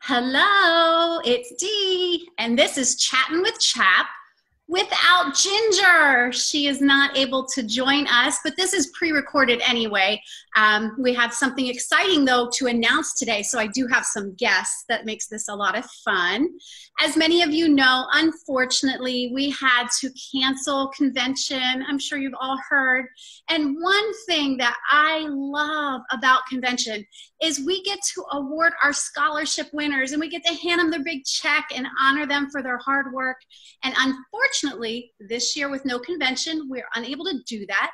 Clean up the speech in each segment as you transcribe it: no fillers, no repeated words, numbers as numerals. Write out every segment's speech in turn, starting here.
Hello, it's Dee, and this is Chattin with CHAP without Ginger. She is not able to join us, but this is pre-recorded anyway. We have something exciting, though, to announce today, so I do have some guests that makes this a lot of fun. As many of you know, unfortunately, we had to cancel convention. I'm sure you've all heard. And one thing that I love about convention is we get to award our scholarship winners, and we get to hand them their big check and honor them for their hard work. And unfortunately, this year with no convention, we're unable to do that.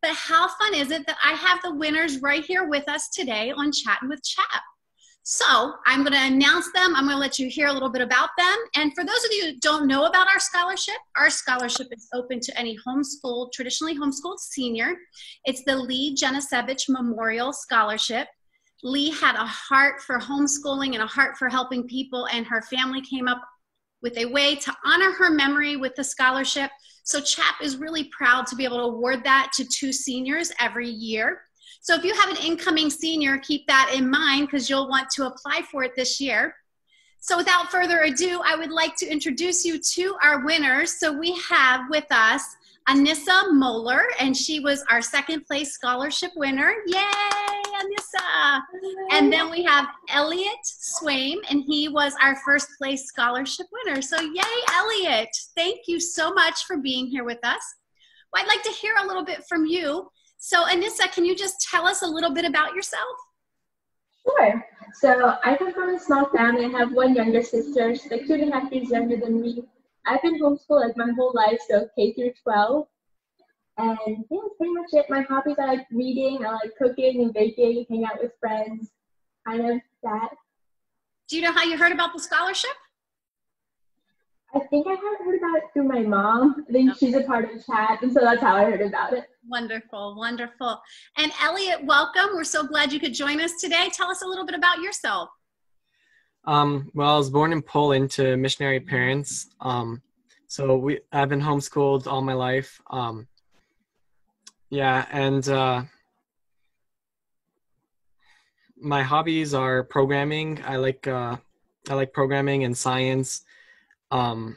But how fun is it that I have the winners right here with us today on Chattin' with CHAP? So I'm going to announce them. I'm going to let you hear a little bit about them. And for those of you who don't know about our scholarship is open to any traditionally homeschooled senior. It's the Lee Janisevich Memorial Scholarship. Lee had a heart for homeschooling and a heart for helping people, and her family came up with a way to honor her memory with the scholarship. So CHAP is really proud to be able to award that to 2 seniors every year. So if you have an incoming senior, keep that in mind because you'll want to apply for it this year. So without further ado, I would like to introduce you to our winners. So we have with us Anissa Moeller, and she was our 2nd place scholarship winner. Yay, Anissa! And then we have Elliot Swaim, and he was our 1st place scholarship winner. So yay, Elliot! Thank you so much for being here with us. Well, I'd like to hear a little bit from you. So Anissa, can you just tell us a little bit about yourself? Sure. So I come from a small family. I have 1 younger sister. She's like 2.5 years younger than me. I've been homeschooled like my whole life, so K through 12. And yeah, that's pretty much it. My hobbies, I like reading, I like cooking and baking, hang out with friends, kind of that. Do you know how you heard about the scholarship? I think I heard about it through my mom. I think she's a part of CHAP, and so that's how I heard about it. Wonderful, wonderful. And Elliot, welcome. We're so glad you could join us today. Tell us a little bit about yourself. Well, I was born in Poland to missionary parents. So I've been homeschooled all my life. My hobbies are programming. I like programming and science. I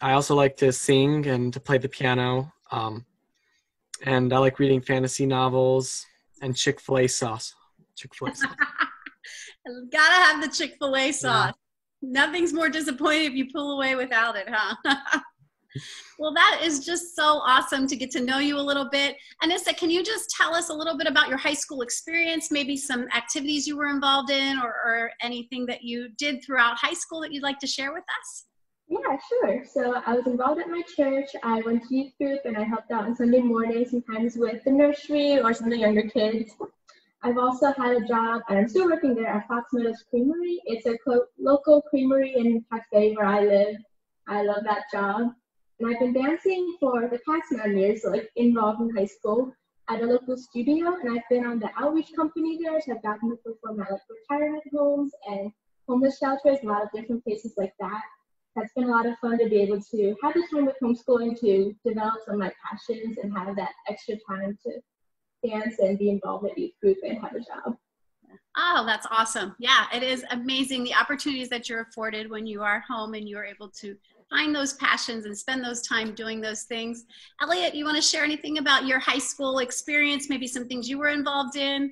also like to sing and to play the piano. And I like reading fantasy novels and Chick-fil-A sauce. Chick-fil-A sauce. Gotta have the Chick-fil-A sauce. Yeah. Nothing's more disappointing if you pull away without it, huh? Well, that is just so awesome to get to know you a little bit. Anissa, can you just tell us a little bit about your high school experience, maybe some activities you were involved in or anything that you did throughout high school that you'd like to share with us? Yeah, sure. So I was involved at my church. I went to youth group and I helped out on Sunday mornings, sometimes with the nursery or some of the younger kids. I've also had a job, and I'm still working there at Fox Meadows Creamery. It's a local creamery in Cafe where I live. I love that job. And I've been dancing for the past 9 years, so like involved in high school at a local studio, and I've been on the outreach company there, so I've gotten to perform at like retirement homes and homeless shelters, a lot of different places like that. That's been a lot of fun to be able to have the time with homeschooling to develop some of my passions and have that extra time to dance and be involved in a youth group and have a job. Oh, that's awesome. Yeah, it is amazing the opportunities that you're afforded when you are home and you're able to find those passions and spend those time doing those things. Elliot, you want to share anything about your high school experience, maybe some things you were involved in?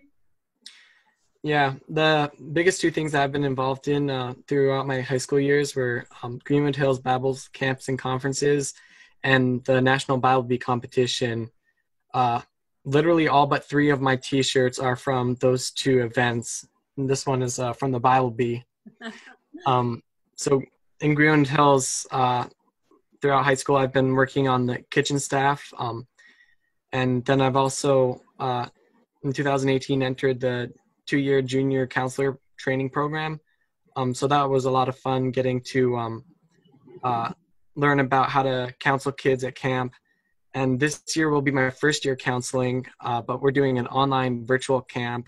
Yeah, the biggest 2 things I've been involved in throughout my high school years were Greenwood Hills Bible camps and conferences and the National Bible Bee competition. Literally all but 3 of my t-shirts are from those 2 events. And this one is from the Bible Bee. So in Greenwood Hills, throughout high school, I've been working on the kitchen staff. And then I've also, in 2018, entered the 2-year junior counselor training program. So that was a lot of fun getting to learn about how to counsel kids at camp. And this year will be my 1st year counseling, but we're doing an online virtual camp.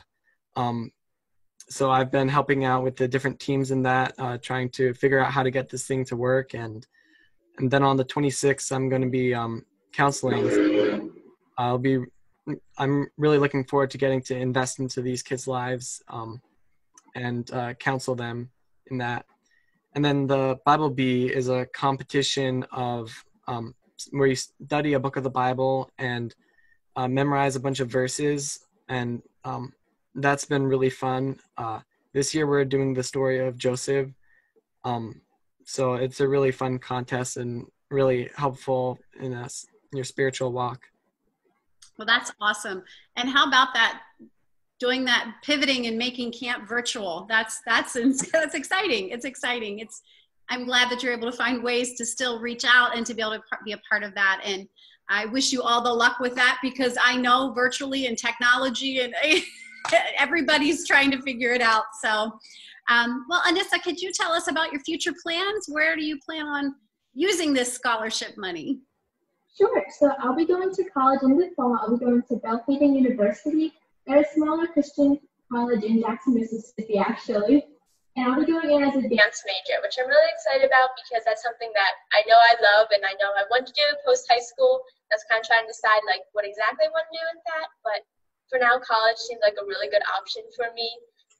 So I've been helping out with the different teams in that, trying to figure out how to get this thing to work. And then on the 26th, I'm going to be counseling. I'm really looking forward to getting to invest into these kids' lives and counsel them in that. And then the Bible Bee is a competition of where you study a book of the Bible and memorize a bunch of verses, and that's been really fun. This year we're doing the story of Joseph, so it's a really fun contest and really helpful in your spiritual walk. Well, that's awesome. And how about that, doing that pivoting and making camp virtual? That's exciting. It's exciting. I'm glad that you're able to find ways to still reach out and to be able to be a part of that. And I wish you all the luck with that, because I know virtually and technology and everybody's trying to figure it out. So, well, Anissa, could you tell us about your future plans? Where do you plan on using this scholarship money? Sure. So I'll be going to college in the fall. I'll be going to Belfast University. They're a smaller Christian college in Jackson, Mississippi, actually. And I'll be going in as a dance major, which I'm really excited about because that's something that I know I love and I know I want to do post-high school. That's kind of trying to decide like what exactly I want to do with that. But for now, college seems like a really good option for me.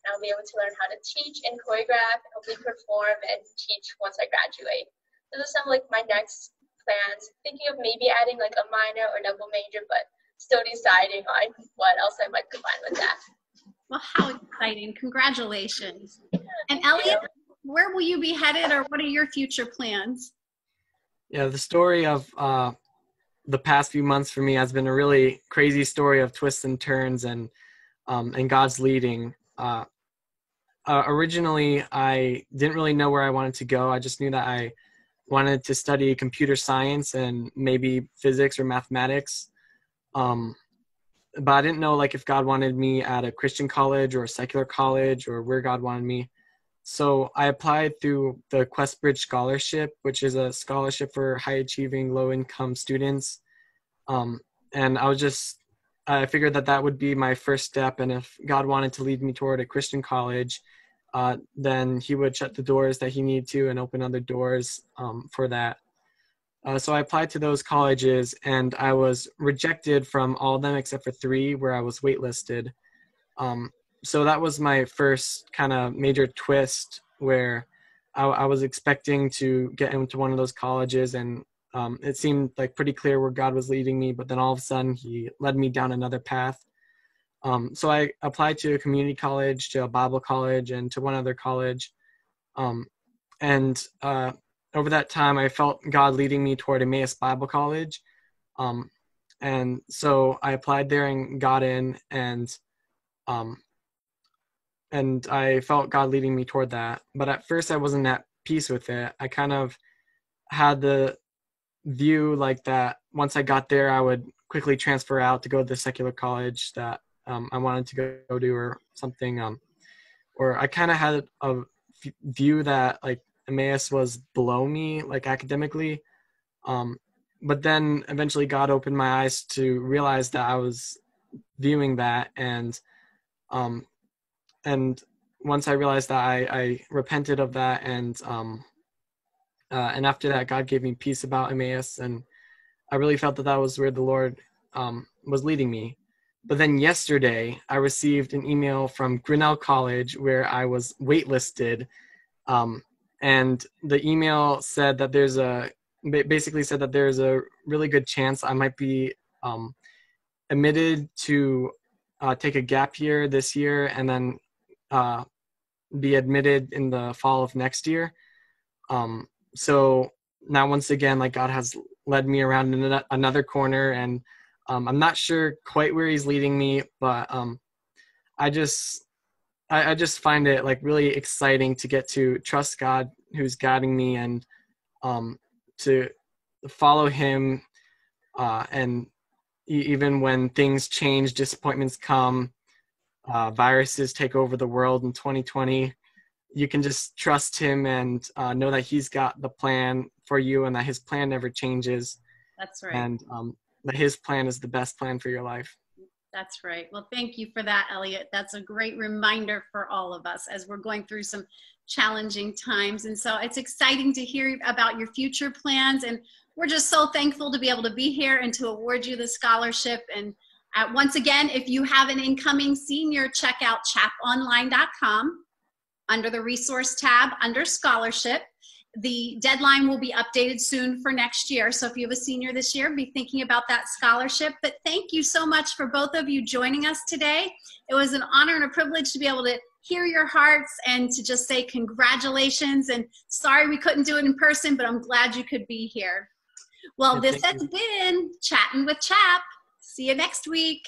And I'll be able to learn how to teach and choreograph and hopefully perform and teach once I graduate. Those are some like my next plans. Thinking of maybe adding like a minor or double major, but still deciding on what else I might combine with that. Well, how exciting. Congratulations. And Elliot, where will you be headed, or what are your future plans? Yeah, the story of the past few months for me has been a really crazy story of twists and turns and God's leading. Originally, I didn't really know where I wanted to go. I just knew that I wanted to study computer science and maybe physics or mathematics. But I didn't know like if God wanted me at a Christian college or a secular college or where God wanted me. So I applied through the QuestBridge Scholarship, which is a scholarship for high-achieving, low-income students. And I figured that would be my first step. And if God wanted to lead me toward a Christian college, then he would shut the doors that he needed to and open other doors for that. So I applied to those colleges, and I was rejected from all of them except for 3 where I was waitlisted. So that was my first kind of major twist, where I was expecting to get into one of those colleges, and it seemed like pretty clear where God was leading me, but then all of a sudden he led me down another path. So I applied to a community college, to a Bible college, and to one other college. Over that time, I felt God leading me toward Emmaus Bible College. And so I applied there and got in, and I felt God leading me toward that. But at first I wasn't at peace with it. I kind of had the view like that once I got there, I would quickly transfer out to go to the secular college that I wanted to go to or something. Or I kind of had a view that like Emmaus was below me, like academically. But then eventually God opened my eyes to realize that I was viewing that. And once I realized that, I repented of that. And after that, God gave me peace about Emmaus. And I really felt that was where the Lord was leading me. But then yesterday, I received an email from Grinnell College where I was waitlisted. And the email said that basically said that there's a really good chance I might be admitted to take a gap year this year and then be admitted in the fall of next year. So now once again, like God has led me around in another corner, and I'm not sure quite where he's leading me, but I just find it like really exciting to get to trust God who's guiding me, and to follow him. And even when things change, disappointments come, viruses take over the world in 2020, you can just trust him and know that he's got the plan for you and that his plan never changes. That's right. And that his plan is the best plan for your life. That's right. Well, thank you for that, Elliot. That's a great reminder for all of us as we're going through some challenging times. And so it's exciting to hear about your future plans. And we're just so thankful to be able to be here and to award you the scholarship. And once again, if you have an incoming senior, check out chaponline.com. under the resource tab under scholarship. The deadline will be updated soon for next year. So if you have a senior this year, be thinking about that scholarship. But thank you so much for both of you joining us today. It was an honor and a privilege to be able to hear your hearts and to just say congratulations. And sorry we couldn't do it in person, but I'm glad you could be here. Well, this has been Chattin' with CHAP. See you next week.